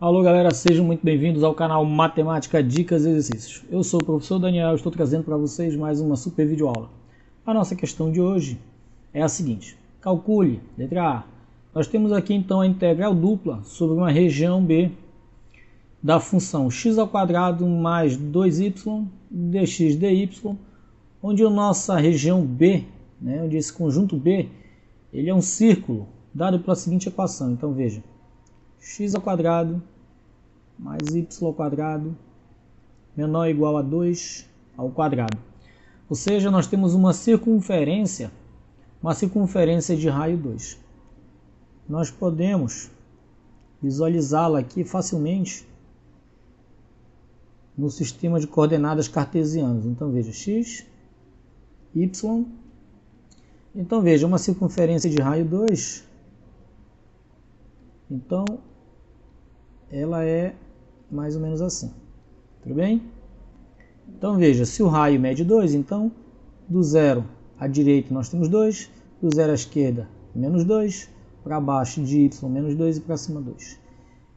Alô galera, sejam muito bem-vindos ao canal Matemática, Dicas e Exercícios. Eu sou o professor Daniel e estou trazendo para vocês mais uma super videoaula. A nossa questão de hoje é a seguinte: calcule, letra A. Nós temos aqui então a integral dupla sobre uma região B da função x² mais 2y dx dy, onde a nossa região B, onde esse conjunto B, ele é um círculo dado pela seguinte equação. Então veja, x² mais y² menor ou igual a 2 ao quadrado. Ou seja, nós temos uma circunferência de raio 2. Nós podemos visualizá-la aqui facilmente no sistema de coordenadas cartesianas. Então veja, x, y. Então veja, uma circunferência de raio 2. Então ela é mais ou menos assim. Tudo bem? Então veja, se o raio mede 2, então do zero à direita nós temos 2, do zero à esquerda menos 2, para baixo de y menos 2 e para cima 2.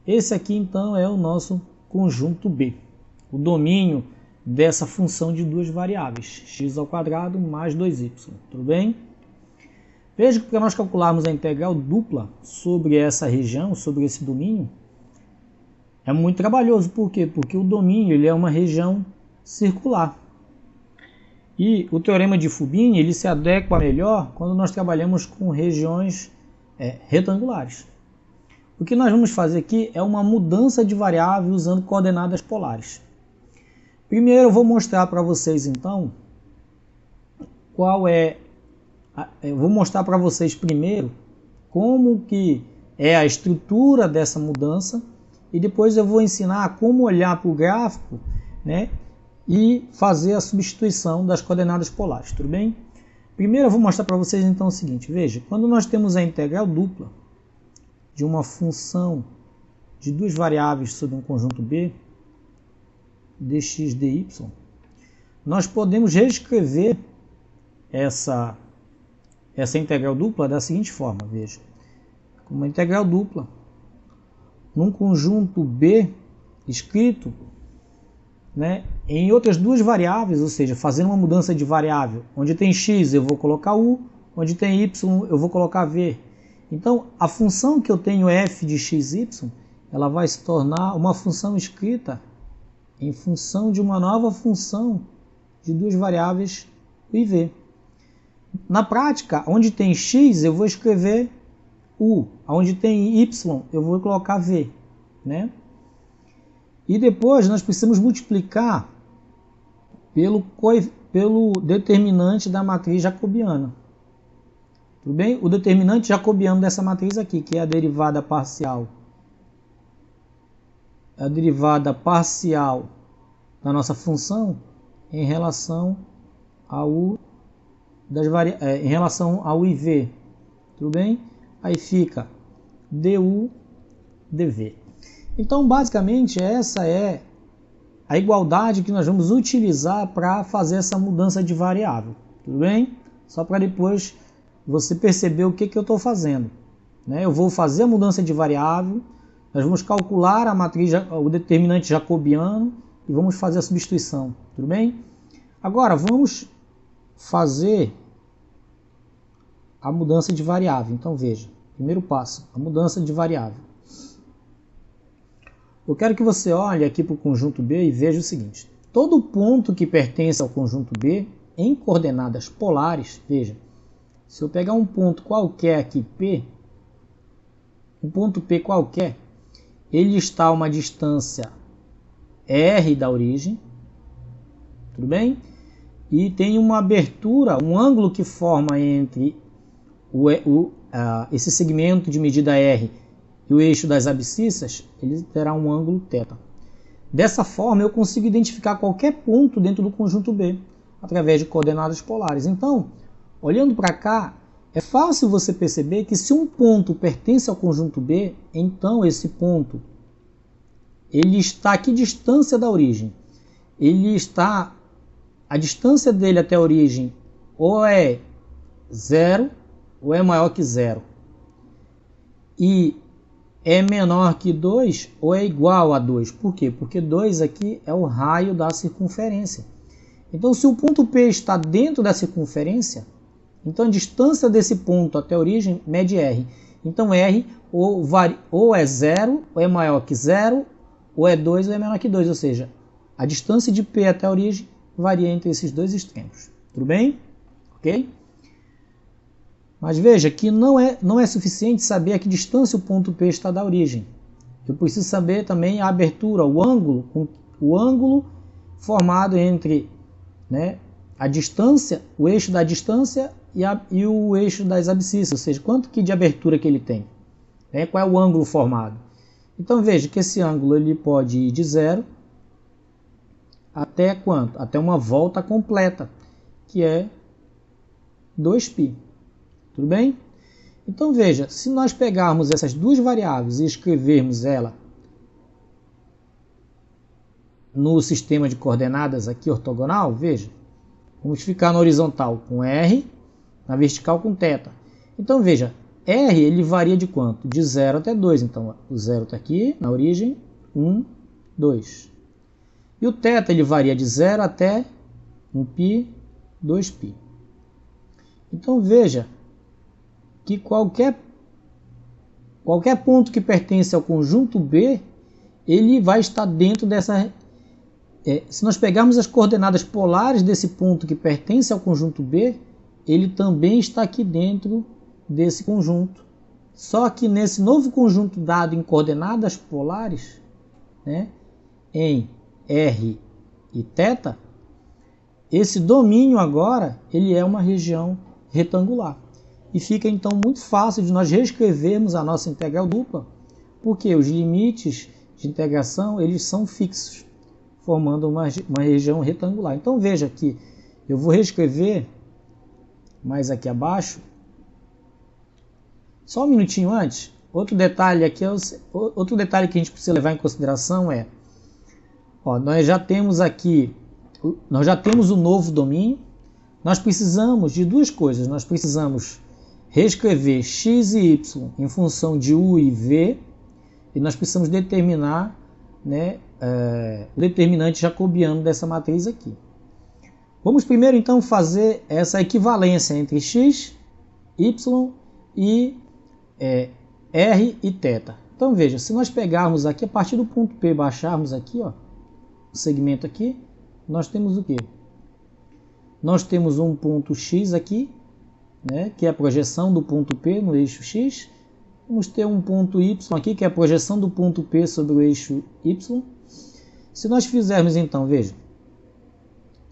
Esse aqui então é o nosso conjunto B, o domínio dessa função de duas variáveis, x² mais 2y. Tudo bem? Veja que para nós calcularmos a integral dupla sobre essa região, sobre esse domínio, é muito trabalhoso. Por quê? Porque o domínio ele é uma região circular. E o teorema de Fubini ele se adequa melhor quando nós trabalhamos com regiões retangulares. O que nós vamos fazer aqui é uma mudança de variável usando coordenadas polares. Primeiro eu vou mostrar para vocês então eu vou mostrar para vocês primeiro como que é a estrutura dessa mudança. E depois eu vou ensinar como olhar para o gráfico, e fazer a substituição das coordenadas polares, tudo bem? Primeiro eu vou mostrar para vocês então o seguinte, veja, quando nós temos a integral dupla de uma função de duas variáveis sobre um conjunto B, dx dy, nós podemos reescrever essa integral dupla da seguinte forma, veja, como uma integral dupla num conjunto B escrito em outras duas variáveis, ou seja, fazendo uma mudança de variável. Onde tem x eu vou colocar u, onde tem y eu vou colocar v. Então, a função que eu tenho f de xy, ela vai se tornar uma função escrita em função de uma nova função de duas variáveis u e v. Na prática, onde tem x eu vou escrever u, onde tem y eu vou colocar v, E depois nós precisamos multiplicar pelo determinante da matriz jacobiana. Tudo bem? O determinante jacobiano dessa matriz aqui, que é a derivada parcial. A derivada parcial da nossa função em relação ao u e v. Tudo bem? Aí fica du dv. Então, basicamente, essa é a igualdade que nós vamos utilizar para fazer essa mudança de variável. Tudo bem? Só para depois você perceber o que eu estou fazendo. Eu vou fazer a mudança de variável, nós vamos calcular a matriz, o determinante jacobiano e vamos fazer a substituição. Tudo bem? Agora, vamos fazer a mudança de variável. Então veja, primeiro passo, a mudança de variável. Eu quero que você olhe aqui para o conjunto B e veja o seguinte, todo ponto que pertence ao conjunto B em coordenadas polares, veja, se eu pegar um ponto qualquer aqui, P, um ponto P qualquer, ele está a uma distância R da origem, tudo bem? E tem uma abertura, um ângulo que forma entre esse segmento de medida R e o eixo das abscissas, ele terá um ângulo θ. Dessa forma, eu consigo identificar qualquer ponto dentro do conjunto B, através de coordenadas polares. Então, olhando para cá, é fácil você perceber que se um ponto pertence ao conjunto B, então esse ponto ele está a que distância da origem? Ele está, a distância dele até a origem ou é 0 ou é maior que 0. E é menor que 2 ou é igual a 2. Por quê? Porque 2 aqui é o raio da circunferência. Então, se o ponto P está dentro da circunferência, então a distância desse ponto até a origem mede R. Então, R ou é 0, ou é maior que 0, ou é 2 ou é menor que 2. Ou seja, a distância de P até a origem varia entre esses dois extremos. Tudo bem? Ok? Mas veja que não é suficiente saber a que distância o ponto P está da origem. Eu preciso saber também a abertura, o ângulo formado entre, né, a distância, o eixo da distância e o eixo das abscissas, ou seja, quanto que de abertura que ele tem, né, qual é o ângulo formado. Então veja que esse ângulo ele pode ir de 0 até quanto? Até uma volta completa, que é 2π. Tudo bem? Então veja, se nós pegarmos essas duas variáveis e escrevermos ela no sistema de coordenadas aqui ortogonal, veja, vamos ficar na horizontal com R, na vertical com θ. Então veja, R ele varia de quanto? De 0 até 2. Então o 0 está aqui na origem, 1, 2. E o θ ele varia de 0 até 1π, 2π. Então veja que qualquer ponto que pertence ao conjunto B, ele vai estar dentro dessa... se nós pegarmos as coordenadas polares desse ponto que pertence ao conjunto B, ele também está aqui dentro desse conjunto. Só que nesse novo conjunto dado em coordenadas polares, né, em R e θ, esse domínio agora ele é uma região retangular. E fica então muito fácil de nós reescrevermos a nossa integral dupla, porque os limites de integração eles são fixos, formando uma região retangular. Então veja que eu vou reescrever mais aqui abaixo. Só um minutinho antes, outro detalhe aqui outro detalhe que a gente precisa levar em consideração é, nós já temos o novo domínio. Nós precisamos de duas coisas. Nós precisamos reescrever x e y em função de u e v, e nós precisamos determinar, né, o determinante jacobiano dessa matriz aqui. Vamos primeiro então fazer essa equivalência entre x, y e r e θ. Então veja, se nós pegarmos aqui a partir do ponto P, baixarmos aqui, o segmento aqui, nós temos o quê? Nós temos um ponto x aqui, né, que é a projeção do ponto P no eixo x. Vamos ter um ponto y aqui, que é a projeção do ponto P sobre o eixo y. Se nós fizermos então, veja,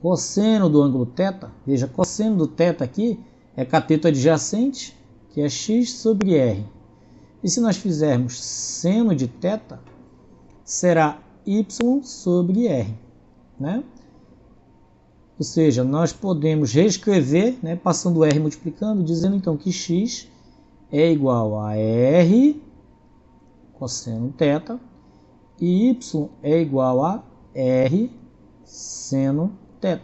cosseno do ângulo θ, veja, cosseno do θ aqui é cateto adjacente, que é x sobre r. E se nós fizermos seno de θ, será y sobre r, né? Ou seja, nós podemos reescrever, né, passando o r multiplicando, dizendo então que x é igual a r cosseno θ e y é igual a r seno θ.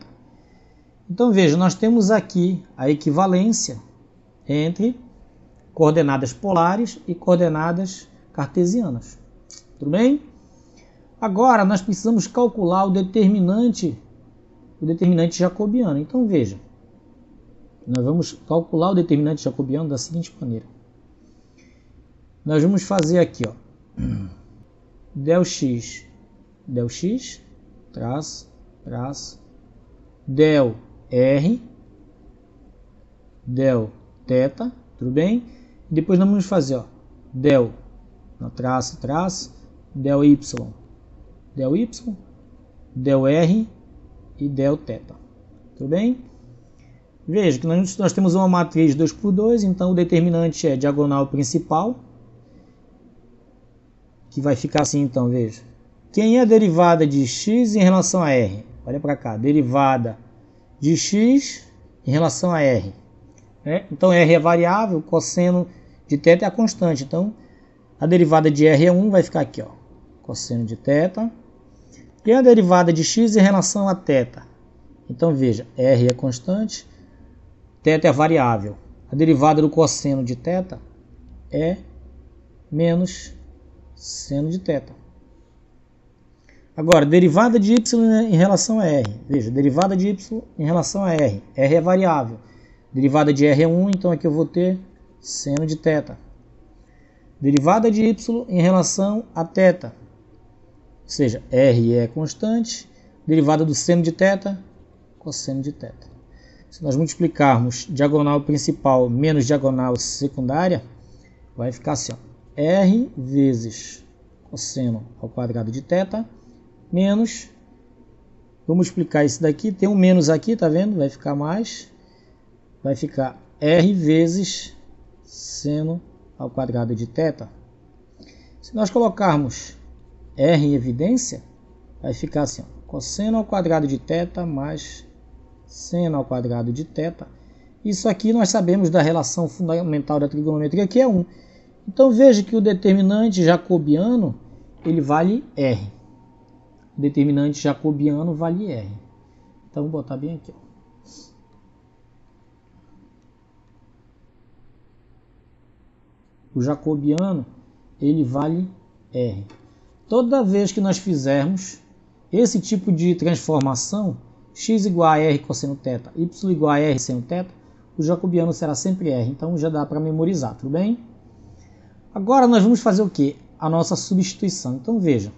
Então veja, nós temos aqui a equivalência entre coordenadas polares e coordenadas cartesianas. Tudo bem? Agora nós precisamos calcular o determinante jacobiano. Então veja, nós vamos calcular o determinante jacobiano da seguinte maneira. Nós vamos fazer aqui, del x, traço, del r, del θ, tudo bem? Depois nós vamos fazer, del, traço, del y, del r e del θ. Tudo bem? Veja que nós temos uma matriz 2 por 2, então o determinante é diagonal principal, que vai ficar assim, então, veja. Quem é a derivada de x em relação a r? Olha para cá, derivada de x em relação a r. Então, r é variável, cosseno de θ é a constante. Então, a derivada de r é 1, vai ficar aqui, cosseno de θ. E a derivada de x em relação a θ? Então, veja, r é constante, θ é variável. A derivada do cosseno de θ é menos seno de θ. Agora, derivada de y em relação a r. Veja, derivada de y em relação a r. R é variável. Derivada de r é 1, então aqui eu vou ter seno de θ. Derivada de y em relação a θ. Ou seja, r é constante. Derivada do seno de θ, cosseno de θ. Se nós multiplicarmos diagonal principal menos diagonal secundária, vai ficar assim, ó, r vezes cosseno ao quadrado de θ, menos, vou multiplicar isso daqui, tem um menos aqui, tá vendo? Vai ficar mais, vai ficar r vezes seno ao quadrado de θ. Se nós colocarmos r em evidência, vai ficar assim, ó, cosseno ao quadrado de θ mais seno ao quadrado de θ. Isso aqui nós sabemos da relação fundamental da trigonometria, que é 1. Então veja que o determinante jacobiano, ele vale R. O determinante jacobiano vale R. Então vou botar bem aqui, ó. O jacobiano, ele vale R. Toda vez que nós fizermos esse tipo de transformação, x igual a r cosseno θ, y igual a r seno θ, o jacobiano será sempre R. Então já dá para memorizar, tudo bem? Agora nós vamos fazer o quê? A nossa substituição. Então veja,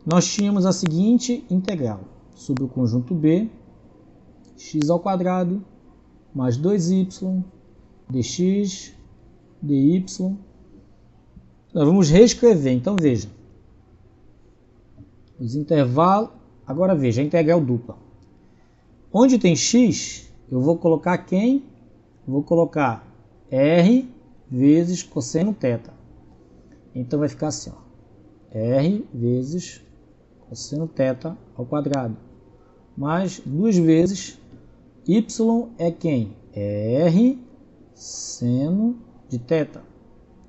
nós tínhamos a seguinte integral sobre o conjunto B, x ao quadrado mais 2y dx dy. Nós vamos reescrever. Então veja, os intervalos. Agora veja a integral dupla. Onde tem x, eu vou colocar quem? Vou colocar r vezes cosseno θ. Então vai ficar assim, ó, r vezes cosseno θ ao quadrado, mais 2 vezes y é quem? É r seno de θ.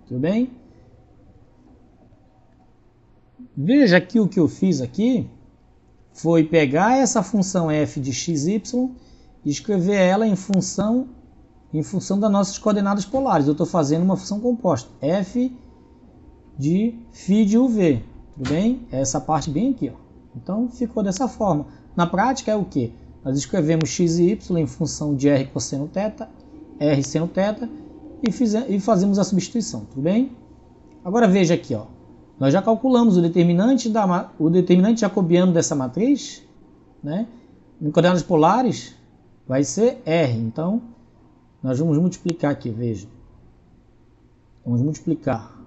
Tudo bem? Veja que o que eu fiz aqui foi pegar essa função f de xy e escrever ela em função das nossas coordenadas polares. Eu estou fazendo uma função composta, f de φ de uv, tudo bem? É essa parte bem aqui, ó. Então ficou dessa forma. Na prática é o que? Nós escrevemos x e y em função de r cosseno θ, r seno θ e fazemos a substituição, tudo bem? Agora veja aqui, ó. Nós já calculamos o determinante jacobiano dessa matriz, né? Em coordenadas polares vai ser R. Então, nós vamos multiplicar aqui, veja. Vamos multiplicar.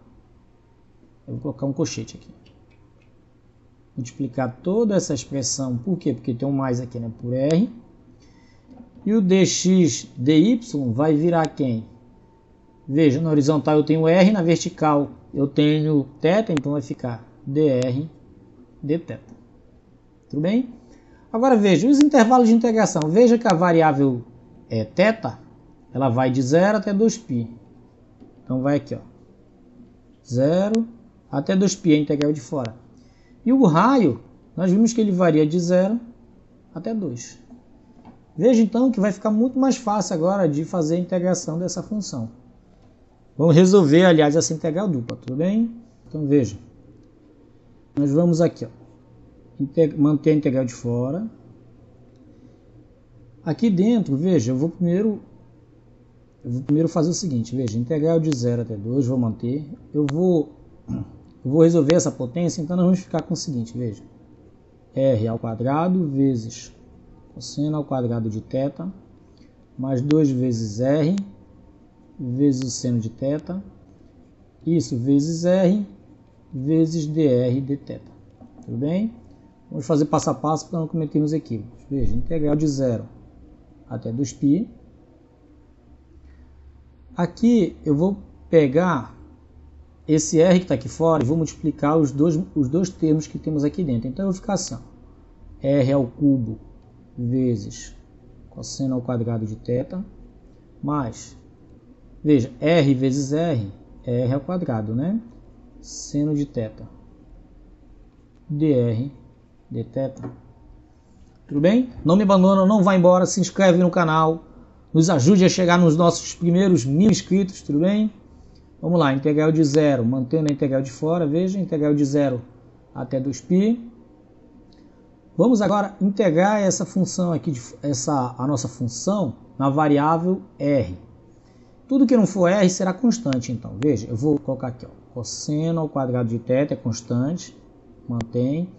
Eu vou colocar um colchete aqui. Multiplicar toda essa expressão, por quê? Porque tem um mais aqui, né? Por R. E o dx dy vai virar quem? Veja, na horizontal eu tenho R, na vertical eu tenho θ, então vai ficar dr dθ. Tudo bem? Agora veja, os intervalos de integração. Veja que a variável é θ, ela vai de 0 até 2π. Então vai aqui, ó, 0 até 2π, a integral de fora. E o raio, nós vimos que ele varia de 0 até 2. Veja então que vai ficar muito mais fácil agora de fazer a integração dessa função. Vamos resolver, aliás, essa integral dupla, tudo bem? Então veja, nós vamos aqui, ó, manter a integral de fora. Aqui dentro, veja, eu vou primeiro fazer o seguinte, veja, integral de 0 até 2, vou manter. Eu vou resolver essa potência, então nós vamos ficar com o seguinte, veja, r ao quadrado vezes cosseno ao quadrado de θ, mais 2 vezes r, vezes o seno de θ, isso vezes r, vezes dr dθ. Tudo bem? Vamos fazer passo a passo para não cometermos equívocos. Veja, integral de 0 até 2π. Aqui eu vou pegar esse r que está aqui fora e vou multiplicar os dois termos que temos aqui dentro. Então eu vou ficar assim, ó, r ao cubo vezes cosseno ao quadrado de θ, mais, veja, r vezes r é r ao quadrado, né? Seno de θ, dr dθ. Tudo bem? Não me abandona, não vá embora, se inscreve no canal, nos ajude a chegar nos nossos primeiros 1000 inscritos, tudo bem? Vamos lá, integral de 0, mantendo a integral de fora, veja, integral de 0 até 2π. Vamos agora integrar essa função aqui, a nossa função, na variável r. Tudo que não for r será constante, então. Veja, eu vou colocar aqui, ó, cosseno ao quadrado de θ é constante, mantém.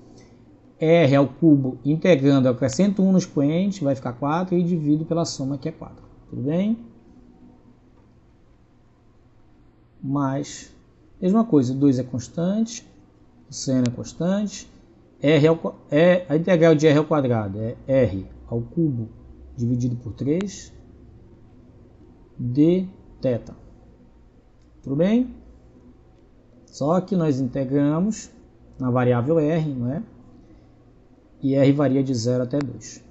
R ao cubo, integrando, eu acrescento 1 no expoente, vai ficar 4 e divido pela soma que é 4. Tudo bem? Mais, mesma coisa, 2 é constante, o seno é constante, a integral de r ao quadrado é r ao cubo dividido por 3 dθ. Tudo bem? Só que nós integramos na variável r, não é? E r varia de 0 até 2.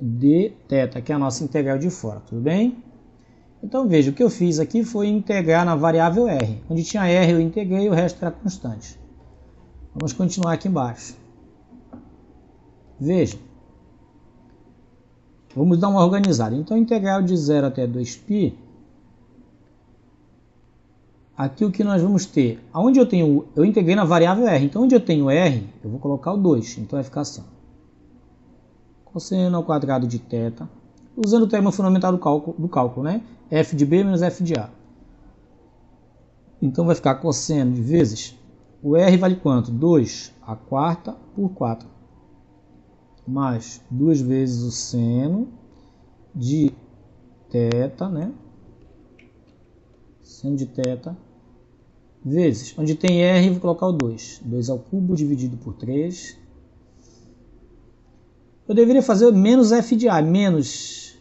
dθ, que é a nossa integral de fora, tudo bem? Então veja, o que eu fiz aqui foi integrar na variável r. Onde tinha r eu integrei, o resto era constante. Vamos continuar aqui embaixo. Veja. Vamos dar uma organizada. Então, integral de 0 até 2π. Aqui o que nós vamos ter? Aonde eu integrei na variável r. Então, onde eu tenho r, eu vou colocar o 2. Então, vai ficar assim. Cosseno ao quadrado de θ. Usando o termo fundamental do cálculo, né? F de b menos f de a. Então, vai ficar cosseno de vezes. O r vale quanto? 2 a quarta por 4. Mais 2 vezes o seno de θ, né? Seno de θ. Vezes, onde tem r, vou colocar o 2. 2 ao cubo dividido por 3. Eu deveria fazer menos f de a, menos.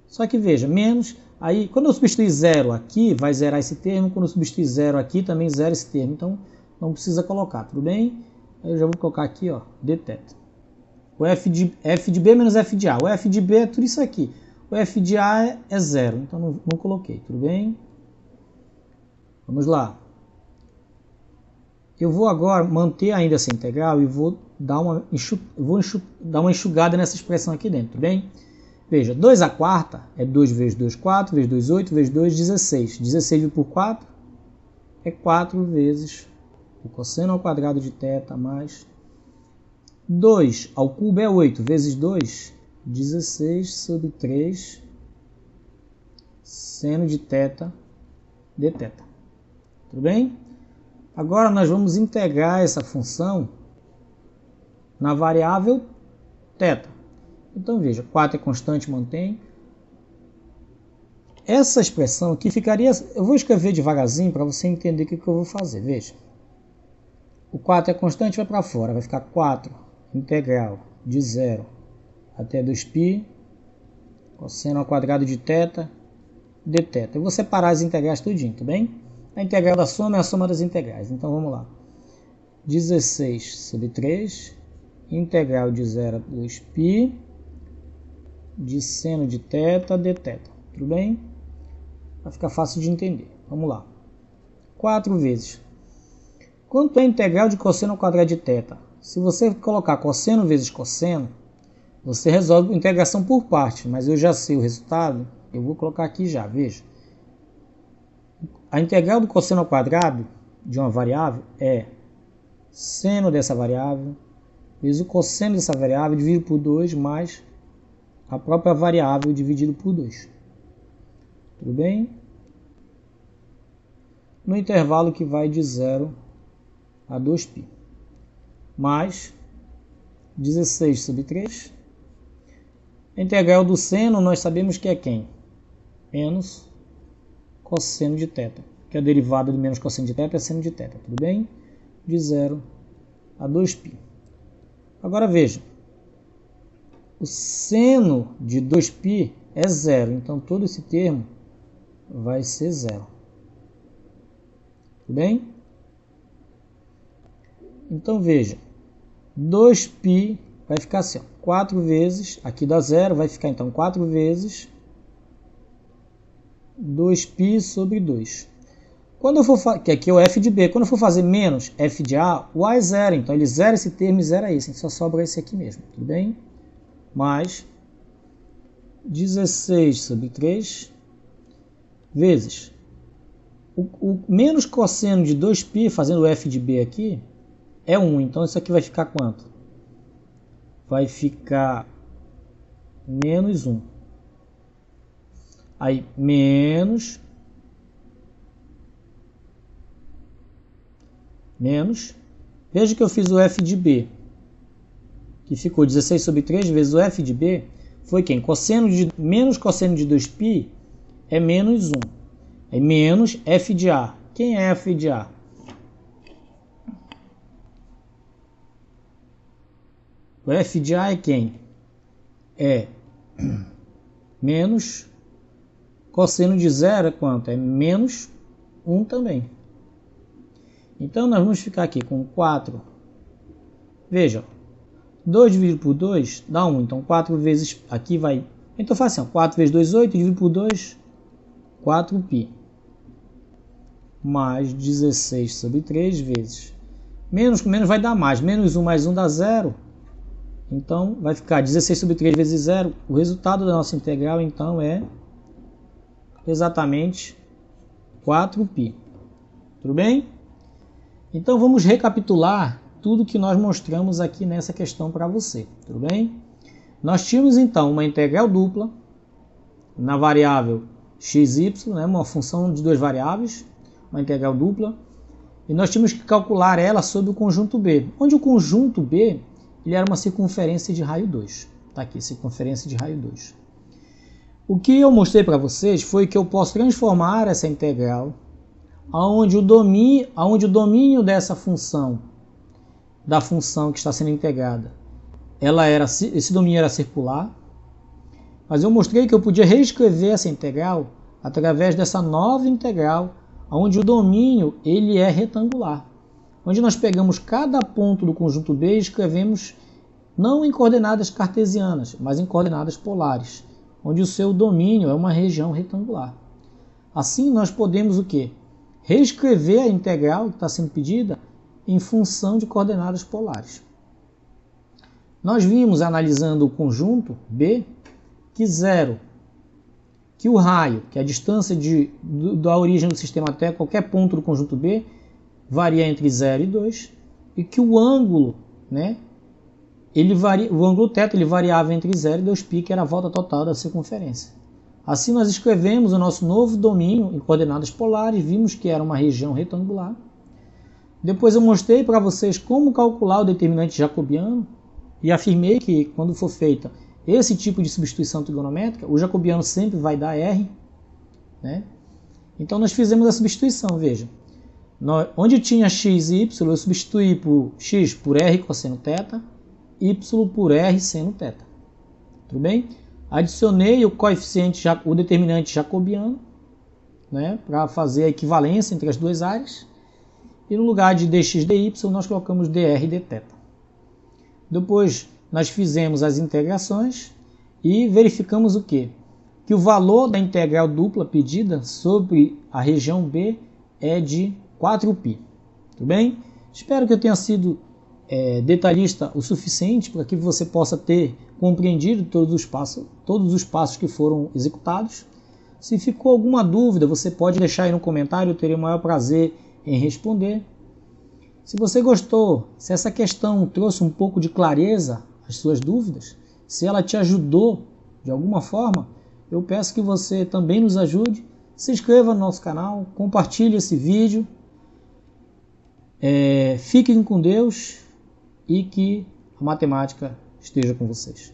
Só que veja, menos. Aí, quando eu substituir 0 aqui, vai zerar esse termo. Quando eu substituir 0 aqui, também zera esse termo. Então, não precisa colocar, tudo bem? Aí eu já vou colocar aqui, ó, dθ. O f de b menos f de a. O f de b é tudo isso aqui. O f de a é 0, então não coloquei, tudo bem? Vamos lá. Eu vou agora manter ainda essa integral e vou dar uma enxugada nessa expressão aqui dentro, tudo bem? Veja, 2 a quarta é 2 vezes 2, 4, vezes 2, 8, vezes 2, 16. 16 por 4 é 4 vezes o cosseno ao quadrado de θ mais 2 ao cubo é 8 vezes 2, 16 sobre 3 seno de θ dθ. Tudo bem? Agora nós vamos integrar essa função na variável θ. Então veja, 4 é constante, mantém. Essa expressão aqui ficaria... Eu vou escrever devagarzinho para você entender o que eu vou fazer. Veja. O 4 é constante, vai para fora. Vai ficar 4 integral de 0 até 2π cosseno ao quadrado de θ dθ. Eu vou separar as integrais tudinho, tá bem? A integral da soma é a soma das integrais. Então vamos lá. 16 sobre 3 integral de 0 a 2π de seno de θ dθ. Tudo bem? Vai ficar fácil de entender. Vamos lá. 4 vezes. Quanto é a integral de cosseno ao quadrado de θ? Se você colocar cosseno vezes cosseno, você resolve a integração por parte, mas eu já sei o resultado, eu vou colocar aqui já, veja. A integral do cosseno ao quadrado de uma variável é seno dessa variável vezes o cosseno dessa variável dividido por 2 mais a própria variável dividido por 2. Tudo bem? No intervalo que vai de 0 a 2π. Mais 16 sobre 3. A integral do seno nós sabemos que é quem? Menos cosseno de θ. Que a derivada do menos cosseno de θ é seno de θ. Tudo bem? De 0 a 2π. Agora veja. O seno de 2π é 0. Então todo esse termo vai ser 0. Tudo bem? Então veja, 2π vai ficar assim, ó, 4 vezes, aqui dá 0, vai ficar então 4 vezes 2π sobre 2. Quando eu for que aqui é o f de b, quando eu for fazer menos f de a, o a é 0, então ele zera esse termo e zera esse, só sobra esse aqui mesmo, tudo bem? Mais 16 sobre 3 vezes O menos cosseno de 2π, fazendo o f de b aqui, é 1. Então isso aqui vai ficar quanto? Vai ficar menos 1. Aí, menos. Veja que eu fiz o f de b, que ficou 16 sobre 3 vezes o f de b, foi quem? Menos cosseno de 2π é menos 1. É menos f de a. Quem é f de a? O f de a é quem? É menos cosseno de 0 é quanto? É menos 1 também. Então nós vamos ficar aqui com 4. Veja, 2 dividido por 2 dá 1. Então 4 vezes, aqui vai... Então faz assim, 4 vezes 2, 8, dividido por 2, 4π. Mais 16 sobre 3 vezes. Menos com menos vai dar mais. Menos 1 mais 1 dá 0. Então vai ficar 16 sobre 3 vezes 0. O resultado da nossa integral então é exatamente 4π. Tudo bem? Então vamos recapitular tudo que nós mostramos aqui nessa questão para você. Tudo bem? Nós tínhamos então uma integral dupla na variável xy, né, uma função de duas variáveis, uma integral dupla, e nós tínhamos que calcular ela sobre o conjunto B, onde o conjunto B ele era uma circunferência de raio 2. Está aqui, circunferência de raio 2. O que eu mostrei para vocês foi que eu posso transformar essa integral onde o domínio dessa função, da função que está sendo integrada, esse domínio era circular, mas eu mostrei que eu podia reescrever essa integral através dessa nova integral, onde o domínio ele é retangular, onde nós pegamos cada ponto do conjunto B e escrevemos não em coordenadas cartesianas, mas em coordenadas polares, onde o seu domínio é uma região retangular. Assim nós podemos o quê? Reescrever a integral que está sendo pedida em função de coordenadas polares. Nós vimos, analisando o conjunto B, que o raio, que é a distância da origem do sistema até qualquer ponto do conjunto B, varia entre 0 e 2, e que o ângulo, né, o ângulo θ ele variava entre 0 e 2π, que era a volta total da circunferência. Assim nós escrevemos o nosso novo domínio em coordenadas polares, vimos que era uma região retangular. Depois eu mostrei para vocês como calcular o determinante jacobiano e afirmei que quando for feita esse tipo de substituição trigonométrica, o jacobiano sempre vai dar R, né? Então nós fizemos a substituição, veja. Onde tinha x e y, eu substituí por x por R cosseno θ, y por R seno θ. Tudo bem? Adicionei o coeficiente, o determinante jacobiano, né, para fazer a equivalência entre as duas áreas. E no lugar de dx dy, nós colocamos dr dθ. Depois nós fizemos as integrações e verificamos o quê? Que o valor da integral dupla pedida sobre a região B é de 4π. Tudo bem? Espero que eu tenha sido detalhista o suficiente para que você possa ter compreendido todos os passos que foram executados. Se ficou alguma dúvida, você pode deixar aí no comentário, eu terei o maior prazer em responder. Se você gostou, se essa questão trouxe um pouco de clareza às suas dúvidas, se ela te ajudou de alguma forma, eu peço que você também nos ajude, se inscreva no nosso canal, compartilhe esse vídeo, fiquem com Deus e que a matemática esteja com vocês.